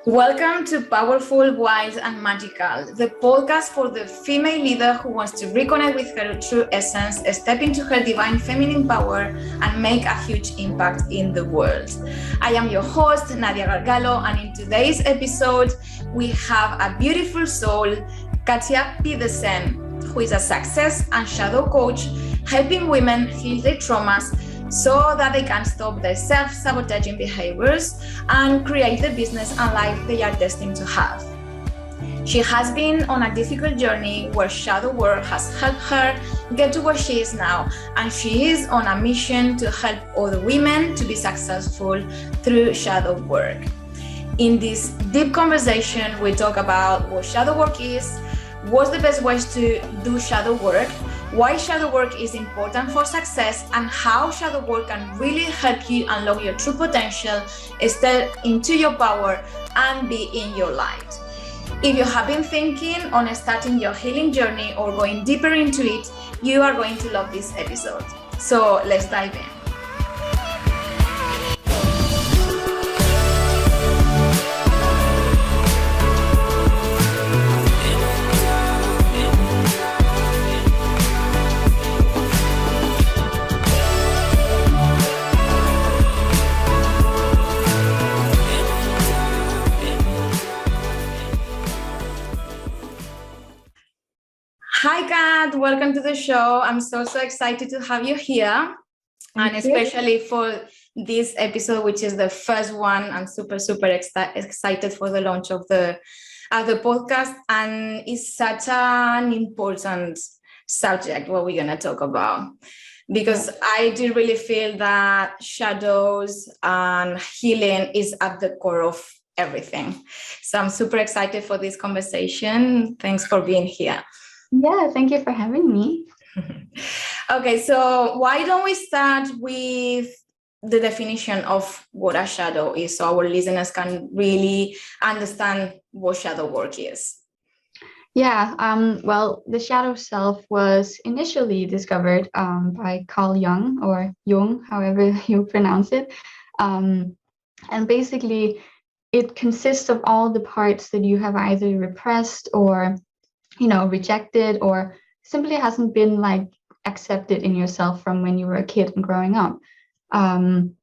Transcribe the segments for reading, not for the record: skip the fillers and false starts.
Welcome to Powerful, Wild, and Magical, the podcast for the female leader who wants to reconnect with her true essence, step into her divine feminine power, and make a huge impact in the world. I am your host, Nadia Gargalo, and in today's episode, we have a beautiful soul, Katia Pedersen, who is a success and shadow coach, helping women heal their traumas so that they can stop their self-sabotaging behaviors and create the business and life they are destined to have. She has been on a difficult journey where shadow work has helped her get to where she is now, and she is on a mission to help other women to be successful through shadow work. In this deep conversation, we talk about what shadow work is, what's the best ways to do shadow work, why shadow work is important for success, and how shadow work can really help you unlock your true potential, step into your power, and be in your light. If you have been thinking on starting your healing journey or going deeper into it, you are going to love this episode. So let's dive in. Hi, Kat. Welcome to the show. I'm so excited to have you here. And especially for this episode, which is the first one. I'm super excited for the launch of the podcast. And it's such an important subject, what we're going to talk about. Because I do really feel that shadows and healing is at the core of everything. So I'm super excited for this conversation. Thanks for being here. Yeah, thank you for having me. Okay, so why don't we start with the definition of what a shadow is so our listeners can really understand what shadow work is? Yeah, well, the shadow self was initially discovered by Carl Jung, or Jung, however you pronounce it. And basically, it consists of all the parts that you have either repressed or rejected, or simply hasn't been like accepted in yourself from when you were a kid and growing up. And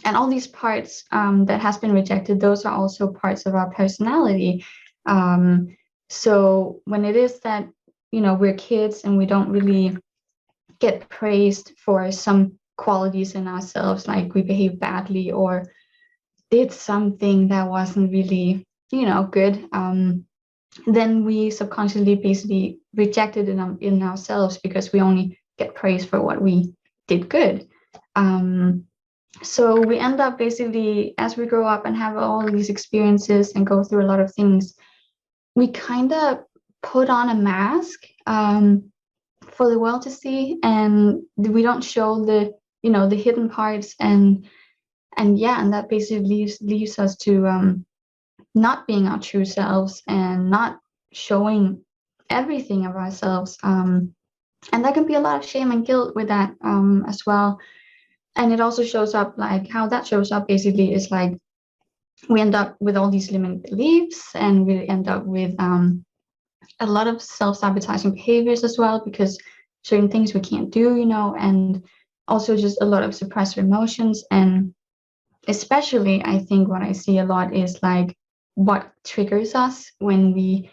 all these parts that has been rejected, those are also parts of our personality. So when it is that, we're kids and we don't really get praised for some qualities in ourselves, like we behave badly or did something that wasn't really, good, then we subconsciously basically reject it in ourselves because we only get praise for what we did good. So we end up basically, as we grow up and have all of these experiences and go through a lot of things, we kind of put on a mask for the world to see, and we don't show the hidden parts, and that basically leaves us to not being our true selves and not showing everything of ourselves. And there can be a lot of shame and guilt with that as well. And it also shows up, like how that shows up basically is like we end up with all these limiting beliefs, and we end up with a lot of self-sabotaging behaviors as well, because certain things we can't do, and also just a lot of suppressed emotions. And especially, I think what I see a lot is like what triggers us when we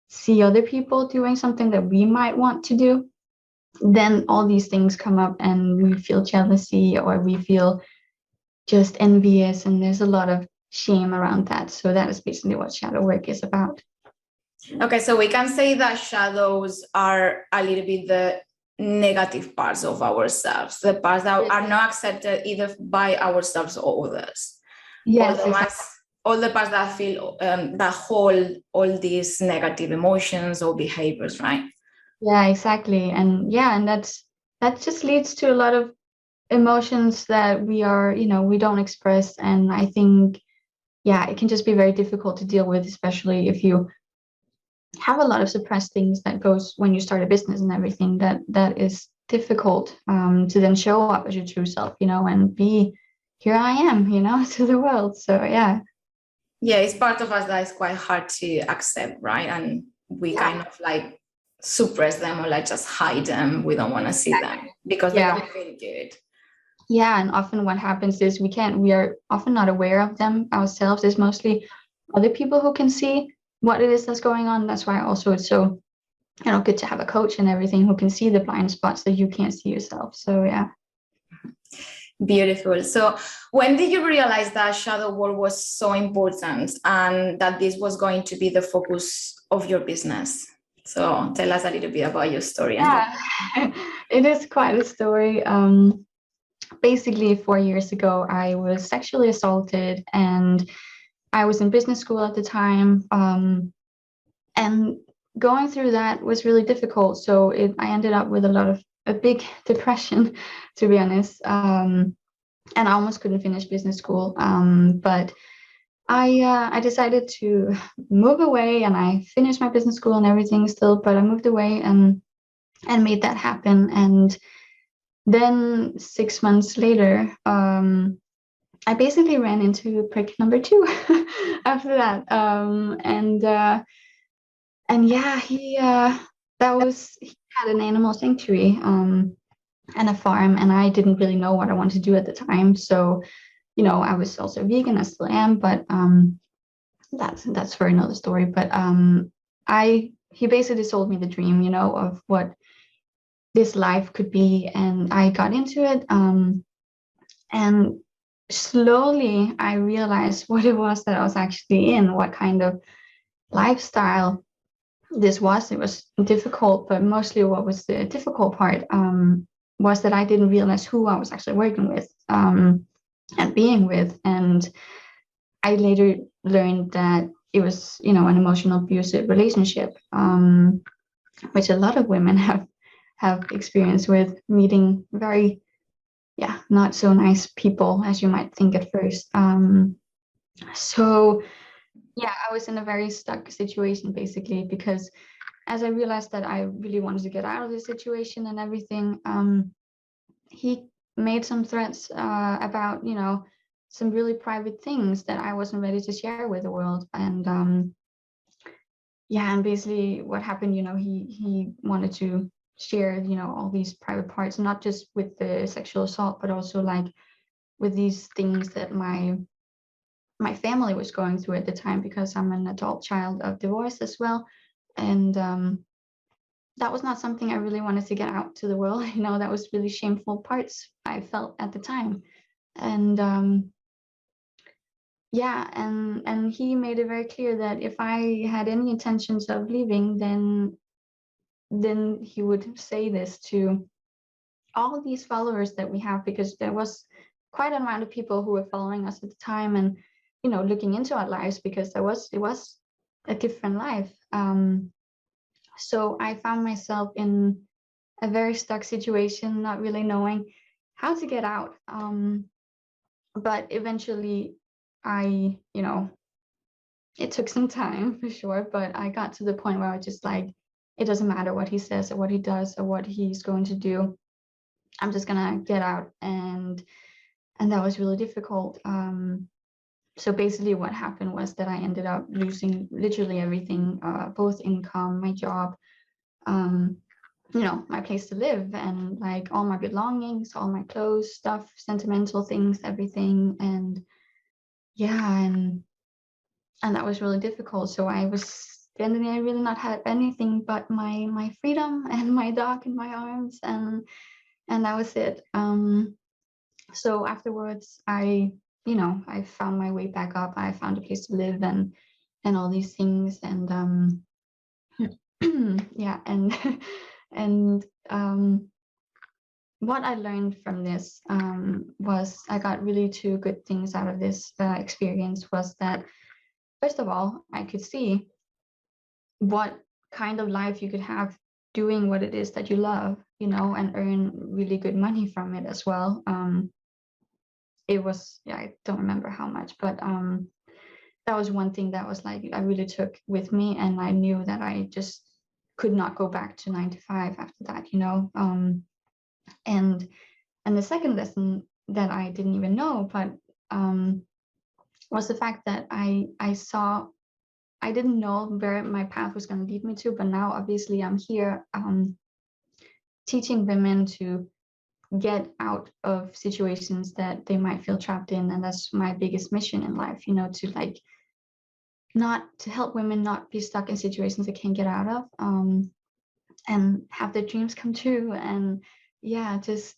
see other people doing something that we might want to do. Then all these things come up and we feel jealousy or we feel just envious, and there's a lot of shame around that. So that is basically what shadow work is about. Okay, so we can say that shadows are a little bit the negative parts of ourselves, the parts that are not accepted either by ourselves or others. Yes, all the parts that feel that hold all these negative emotions or behaviors, right? Yeah, exactly. And that just leads to a lot of emotions that we don't express. And I think, it can just be very difficult to deal with, especially if you have a lot of suppressed things that goes when you start a business and everything. That is difficult to then show up as your true self, and be, here I am, to the world. So yeah. Yeah, it's part of us that is quite hard to accept, right? And we kind of like suppress them or like just hide them. We don't want to see them because they don't feel good. Yeah, and often what happens is we are often not aware of them ourselves. It's mostly other people who can see what it is that's going on. That's why also it's so, good to have a coach and everything who can see the blind spots that you can't see yourself. So yeah. Beautiful. So when did you realize that shadow work was so important and that this was going to be the focus of your business? So tell us a little bit about your story. Yeah, it is quite a story. Basically 4 years ago, I was sexually assaulted and I was in business school at the time. And going through that was really difficult. So I ended up with a big depression, to be honest. And I almost couldn't finish business school. But I decided to move away, and I finished my business school and everything still, but I moved away and made that happen. And then 6 months later, I basically ran into prick number two after that. And yeah, he had an animal sanctuary and a farm, and I didn't really know what I wanted to do at the time. So, I was also vegan, I still am, but that's for another story. But he basically sold me the dream, of what this life could be, and I got into it. And slowly I realized what it was that I was actually in, what kind of lifestyle this was. It was difficult, but mostly what was the difficult part was that I didn't realize who I was actually working with and being with. And I later learned that it was, an emotional abusive relationship, which a lot of women have experienced with meeting very, not so nice people as you might think at first. So yeah, I was in a very stuck situation basically, because as I realized that I really wanted to get out of this situation and everything, he made some threats about, some really private things that I wasn't ready to share with the world. And and basically what happened, he wanted to share, all these private parts, not just with the sexual assault, but also like with these things that my family was going through at the time, because I'm an adult child of divorce as well. And that was not something I really wanted to get out to the world. That was really shameful parts I felt at the time. And and he made it very clear that if I had any intentions of leaving, then he would say this to all these followers that we have, because there was quite an amount of people who were following us at the time and looking into our lives, because it was a different life. So I found myself in a very stuck situation, not really knowing how to get out. But eventually it took some time for sure, but I got to the point where I was just like, it doesn't matter what he says or what he does or what he's going to do. I'm just gonna get out. And that was really difficult. So basically what happened was that I ended up losing literally everything, both income, my job, my place to live, and like all my belongings, all my clothes, stuff, sentimental things, everything. And and that was really difficult. So I really not had anything but my freedom and my dog in my arms, and that was it. So afterwards I found my way back up. I found a place to live and all these things. And and and what I learned from this was I got really two good things out of this experience. Was that, first of all, I could see what kind of life you could have doing what it is that you love, and earn really good money from it as well. It was, I don't remember how much, but that was one thing that was like I really took with me, and I knew that I just could not go back to 9 to 5 after that. And the second lesson that I didn't even know, but was the fact that I didn't know where my path was going to lead me to, but now obviously I'm here teaching women to get out of situations that they might feel trapped in. And that's my biggest mission in life, you know, to like not to help women not be stuck in situations they can't get out of, and have their dreams come true. And yeah, just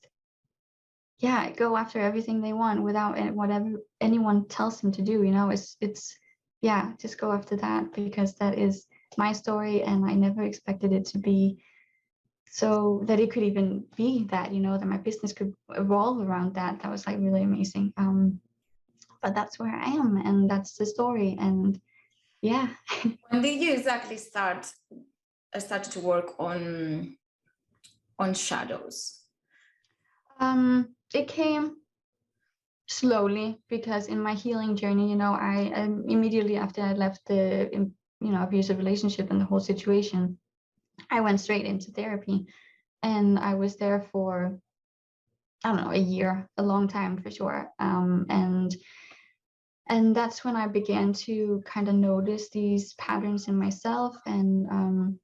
yeah, go after everything they want without whatever anyone tells them to do, you know. It's yeah, just go after that, because that is my story, and I never expected it to be so that it could even be that, you know, that my business could evolve around that. That was like really amazing. But that's where I am, and that's the story. And yeah. When did you exactly start to work on shadows? It came slowly, because in my healing journey, you know, I immediately after I left the you know, abusive relationship and the whole situation, I went straight into therapy, and I was there for, I don't know, a year, a long time for sure. And that's when I began to kind of notice these patterns in myself, and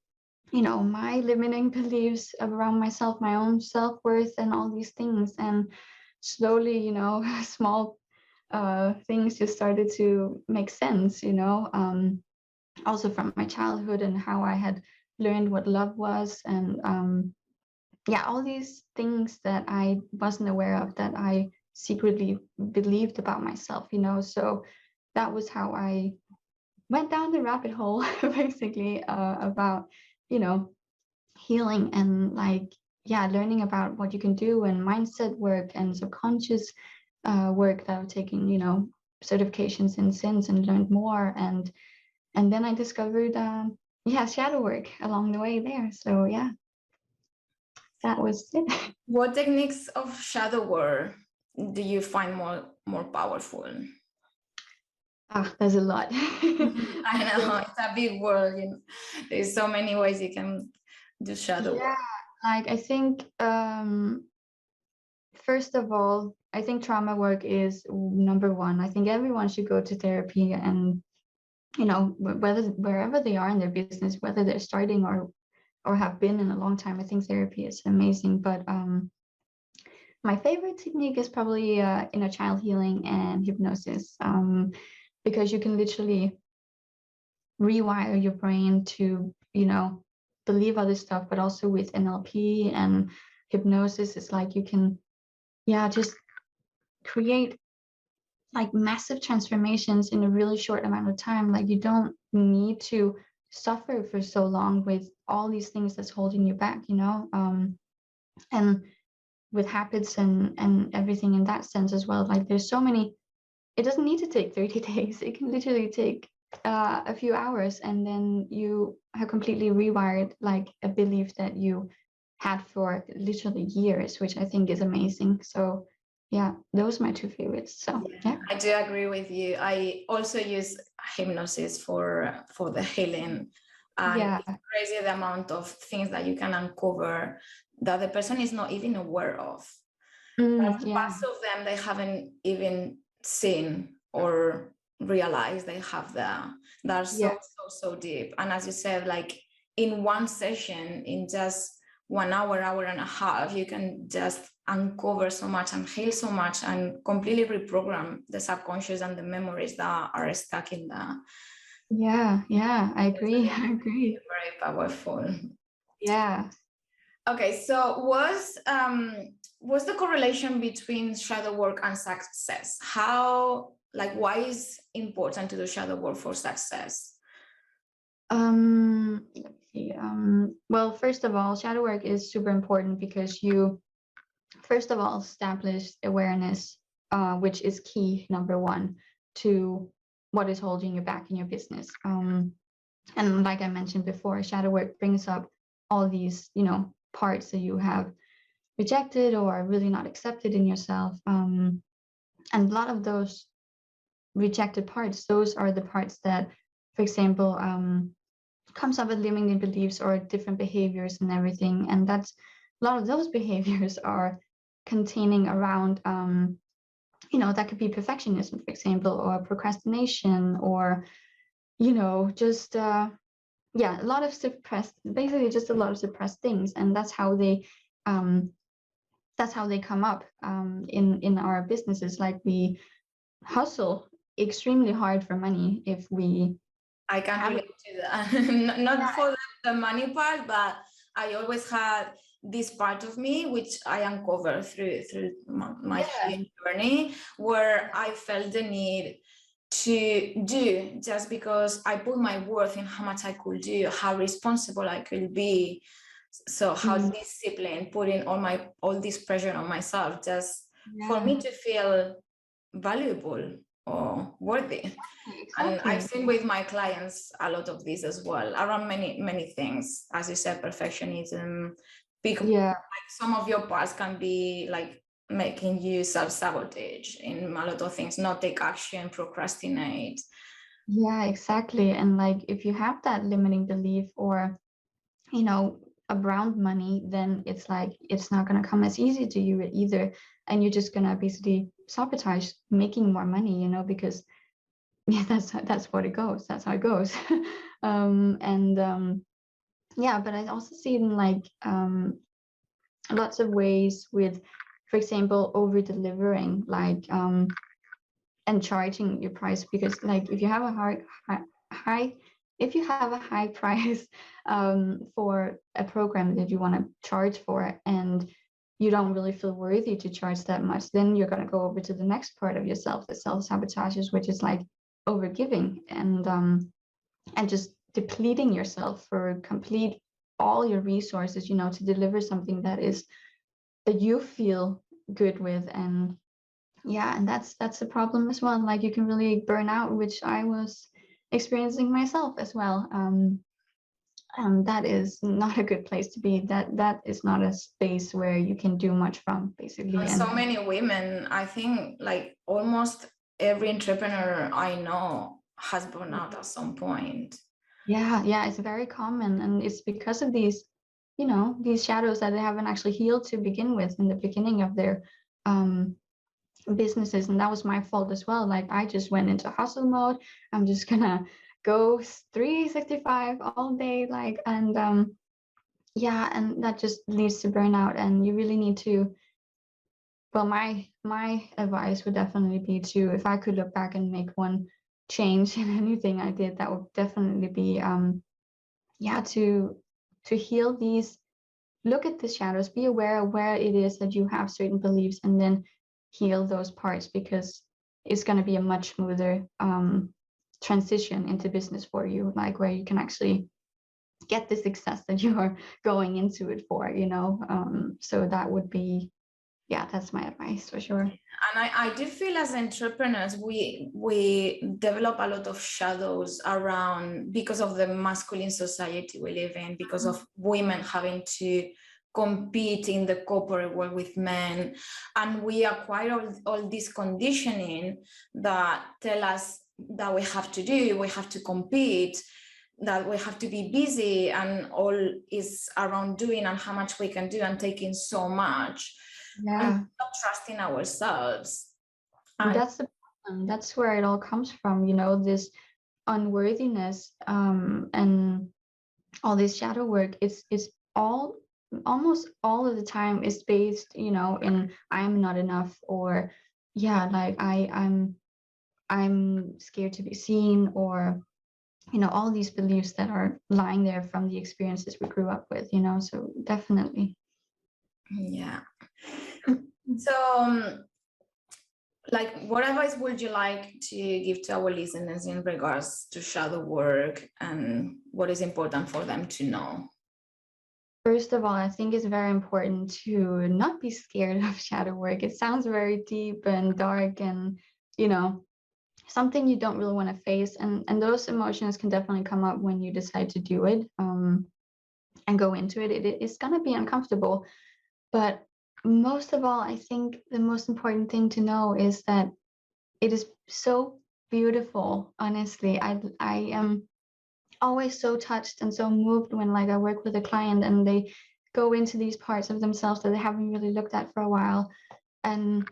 you know, my limiting beliefs around myself, my own self-worth, and all these things. And slowly, you know, small things just started to make sense, you know, also from my childhood and how I had learned what love was. And yeah, all these things that I wasn't aware of, that I secretly believed about myself, you know. So that was how I went down the rabbit hole basically, about, you know, healing and like, yeah, learning about what you can do, and mindset work and subconscious work that I've taken, you know, certifications in since, and learned more. And then I discovered yeah, shadow work along the way there. So yeah, that was it. What techniques of shadow work do you find more powerful? There's a lot. I know, it's a big world, you know. There's so many ways you can do shadow Yeah, work. like I think first of all, I think trauma work is number one. I think everyone should go to therapy, and you know, whether wherever they are in their business, whether they're starting or have been in a long time, I think therapy is amazing. But my favorite technique is probably inner child healing and hypnosis, because you can literally rewire your brain to, you know, believe other stuff. But also with NLP and hypnosis, it's like you can, yeah, just create like massive transformations in a really short amount of time. Like you don't need to suffer for so long with all these things that's holding you back, you know. And with habits and everything in that sense as well, like there's so many, it doesn't need to take 30 days. It can literally take a few hours, and then you have completely rewired like a belief that you had for literally years, which I think is amazing. So yeah, those are my two favorites. So yeah. I do agree with you. I also use hypnosis for the healing, and Yeah. it's crazy the amount of things that you can uncover that the person is not even aware of. Yeah. Parts of them they haven't even seen or realized they have that. They're Yeah. so deep. And as you said, like in one session, in just 1 hour, hour and a half, you can just uncover so much and heal so much and completely reprogram the subconscious and the memories that are stuck in that. Yeah, I agree. I agree. Very powerful. Yeah. Okay, so was the correlation between shadow work and success? How, like, why is important to do shadow work for success? Let's see. Well, first of all, shadow work is super important because you, first of all, establish awareness, which is key, number one, to what is holding you back in your business. And like I mentioned before, shadow work brings up all these, you know, parts that you have rejected or are really not accepted in yourself. And a lot of those rejected parts, those are the parts that, for example, comes up with limiting beliefs or different behaviors and everything. And that's a lot of those behaviors are containing around that could be perfectionism, for example, or procrastination, or just a lot of suppressed, basically just a lot of suppressed things. And um that's how they come up in our businesses. Like, we hustle extremely hard for money if we I can have relate to that. Not for the money part, but I always had this part of me which I uncovered through my healing journey, where I felt the need to do just because I put my worth in how much I could do, how responsible I could be. So how discipline, putting all this pressure on myself just for me to feel valuable or worthy. Exactly. And I've seen with my clients a lot of this as well, around many things. As you said, perfectionism, because like some of your parts can be like making you self-sabotage in a lot of things, not take action, procrastinate. Yeah, exactly. And like, if you have that limiting belief, or around money, then it's like it's not going to come as easy to you either, and you're just going to basically sabotage making more money, because that's what it goes. That's how it goes. But I also see it in like lots of ways with, for example, over delivering, like and charging your price, because like if you have a high if you have a high price for a program that you want to charge for, and you don't really feel worthy to charge that much, then you're going to go over to the next part of yourself, the self-sabotages, which is like overgiving and just depleting yourself for complete all your resources, to deliver something that you feel good with. And that's a problem as well. Like, you can really burn out, which I was experiencing myself as well. And that is not a good place to be. That is not a space where you can do much from, basically. And so many women, I think like almost every entrepreneur I know has burned out at some point. Yeah, it's very common, and it's because of these shadows that they haven't actually healed to begin with in the beginning of their um businesses. And that was my fault as well. Like, I just went into hustle mode. I'm just gonna go 365 all day, like, and that just leads to burnout. And you really need to, well, my advice would definitely be to, if I could look back and make one change in anything I did, that would definitely be to heal these, look at the shadows, be aware of where it is that you have certain beliefs, and then heal those parts, because it's going to be a much smoother transition into business for you, like where you can actually get the success that you are going into it for. So that would be, that's my advice for sure. And I do feel as entrepreneurs, we develop a lot of shadows around, because of the masculine society we live in, because of women having to compete in the corporate world with men. And we acquire all this conditioning that tell us that we have to compete, that we have to be busy, and all is around doing and how much we can do and taking so much. And not trusting ourselves. That's the problem. That's where it all comes from, this unworthiness, and all this shadow work. It's almost all of the time is based, in I'm not enough, or like I'm scared to be seen, or all these beliefs that are lying there from the experiences we grew up with, so definitely. Yeah. So like, what advice would you like to give to our listeners in regards to shadow work, and what is important for them to know? First of all, I think it's very important to not be scared of shadow work. It sounds very deep and dark, and something you don't really want to face. And those emotions can definitely come up when you decide to do it, and go into it. It's gonna be uncomfortable, but most of all, I think the most important thing to know is that it is so beautiful. Honestly, I am always so touched and so moved when, like, I work with a client and they go into these parts of themselves that they haven't really looked at for a while, and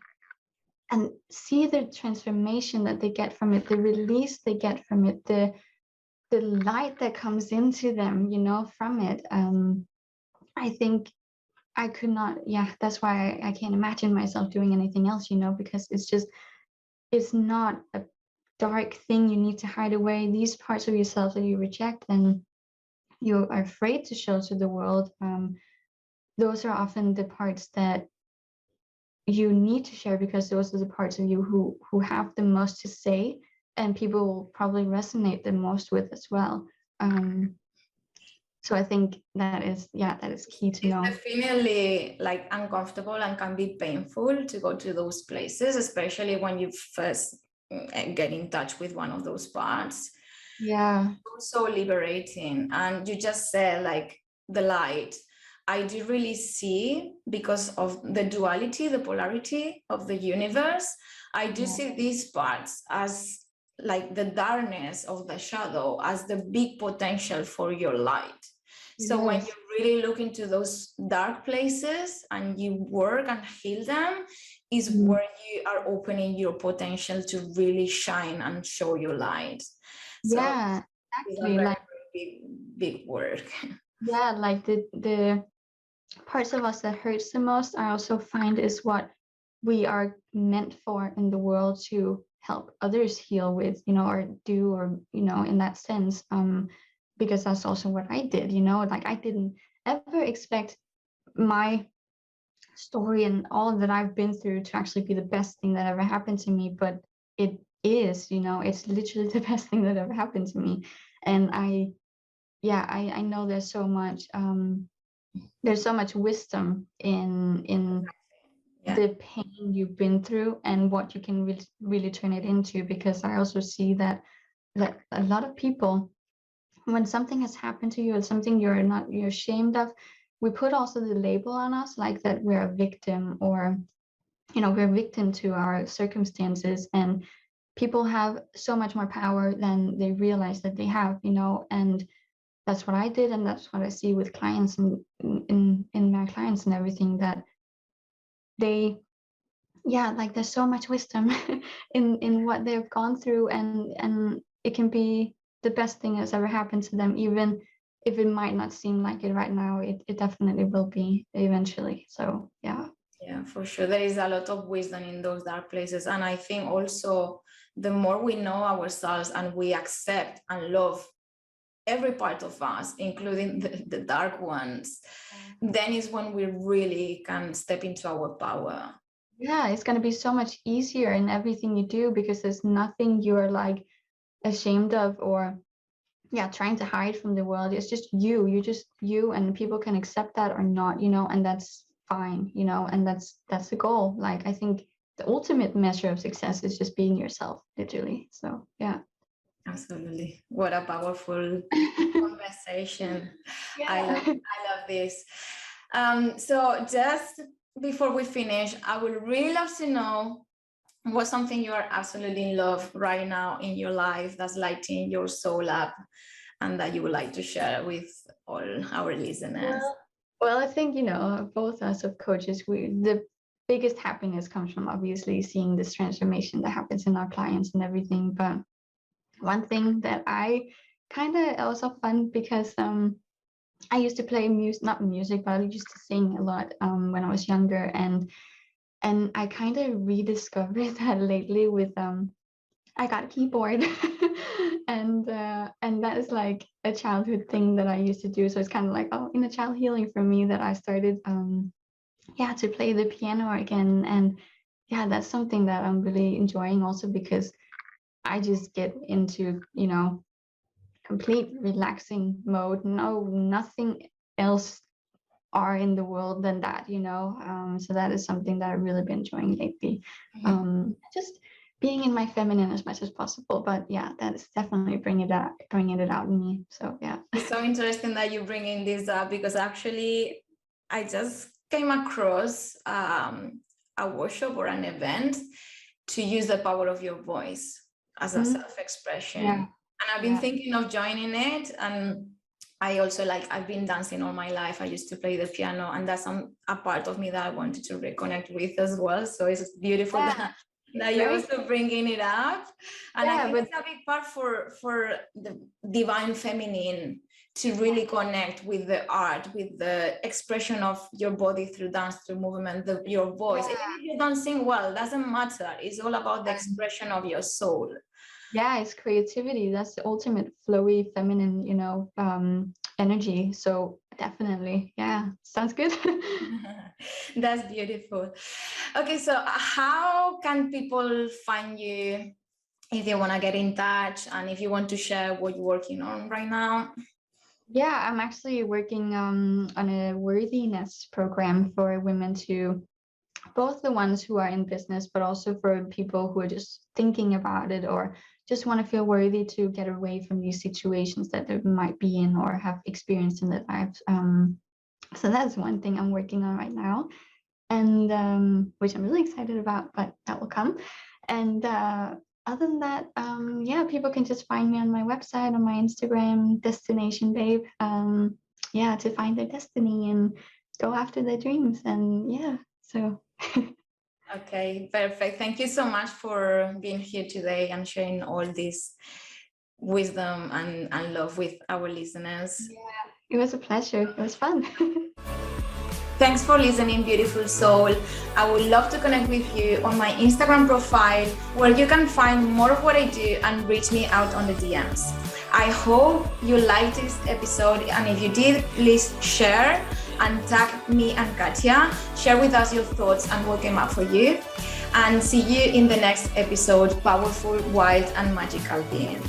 and see the transformation that they get from it, the release they get from it, the light that comes into them, you know, from it. I think I could not, yeah, that's why I can't imagine myself doing anything else, you know, because it's not a dark thing you need to hide away. These parts of yourself that you reject and you are afraid to show to the world, those are often the parts that you need to share, because those are the parts of you who have the most to say, and people will probably resonate the most with as well. So I think that is key to know. It's definitely like uncomfortable and can be painful to go to those places, especially when you first get in touch with one of those parts. Yeah. So liberating. And you just said like the light. I do really see, because of the duality, the polarity of the universe, I do see these parts as like the darkness of the shadow, as the big potential for your light. So when you really look into those dark places and you work and heal them, is where you are opening your potential to really shine and show your light. So yeah, exactly. Like big work. Yeah, like the parts of us that hurts the most, I also find is what we are meant for in the world to help others heal with, you know, or do, or, you know, in that sense. Because that's also what I did, you know, like I didn't ever expect my story and all that I've been through to actually be the best thing that ever happened to me, but it is, you know, it's literally the best thing that ever happened to me. And I know there's so much wisdom in the pain you've been through and what you can really turn it into, because I also see that a lot of people, when something has happened to you or something you're ashamed of, we put also the label on us like that we're a victim, or, you know, we're a victim to our circumstances, and people have so much more power than they realize that they have, you know. And that's what I did, and that's what I see with clients and in my clients and everything, that they, like there's so much wisdom in what they've gone through, and it can be the best thing that's ever happened to them, even if it might not seem like it right now. It definitely will be eventually. So yeah, for sure, there is a lot of wisdom in those dark places. And I think also the more we know ourselves and we accept and love every part of us, including the dark ones, then is when we really can step into our power. Yeah, it's going to be so much easier in everything you do, because there's nothing you're like ashamed of or trying to hide from the world. It's just you're just you, and people can accept that or not, you know, and that's fine, you know, and that's the goal. Like I think the ultimate measure of success is just being yourself, literally. So yeah. Absolutely. What a powerful conversation. I love this. So just before we finish, I would really love to know what's something you are absolutely in love right now in your life that's lighting your soul up, and that you would like to share with all our listeners. Well, I think, you know, both us of coaches, the biggest happiness comes from obviously seeing this transformation that happens in our clients and everything. But one thing that I kind of also fun, because I used to play music, not music, but I used to sing a lot when I was younger, and I kind of rediscovered that lately with I got a keyboard. And that is like a childhood thing that I used to do. So it's kind of like, oh, inner child healing for me, that I started to play the piano again. And that's something that I'm really enjoying also, because I just get into, you know, complete relaxing mode. No, nothing else are in the world than that, you know. So that is something that I've really been enjoying lately. Just being in my feminine as much as possible. But that is definitely bringing it out in me. So It's so interesting that you bring in this up, because actually I just came across a workshop or an event to use the power of your voice as a self-expression. And I've been thinking of joining it. And I also I've been dancing all my life. I used to play the piano, and that's a part of me that I wanted to reconnect with as well. So it's beautiful that you're also bringing it up. And I think it's a big part for the divine feminine to really connect with the art, with the expression of your body through dance, through movement, your voice. Even if you don't sing well, doesn't matter. It's all about the expression of your soul. Yeah, it's creativity. That's the ultimate flowy feminine, energy. So definitely, yeah, sounds good. That's beautiful. Okay, so how can people find you if they want to get in touch and if you want to share what you're working on right now? Yeah, I'm actually working on a worthiness program for women to, both the ones who are in business, but also for people who are just thinking about it or just want to feel worthy to get away from these situations that they might be in or have experienced in their lives. So that's one thing I'm working on right now, and which I'm really excited about, but that will come. And other than that, yeah, people can just find me on my website, on my Instagram, Destination Babe. Yeah, to find their destiny and go after their dreams. And yeah, so. Okay, perfect. Thank you so much for being here today and sharing all this wisdom and love with our listeners. Yeah, it was a pleasure. It was fun. Thanks for listening, beautiful soul. I would love to connect with you on my Instagram profile, where you can find more of what I do and reach me out on the DMs. I hope you liked this episode, and if you did, please share and tag me and Katia. Share with us your thoughts and what came up for you. And see you in the next episode, Powerful, Wild, and Magical Being.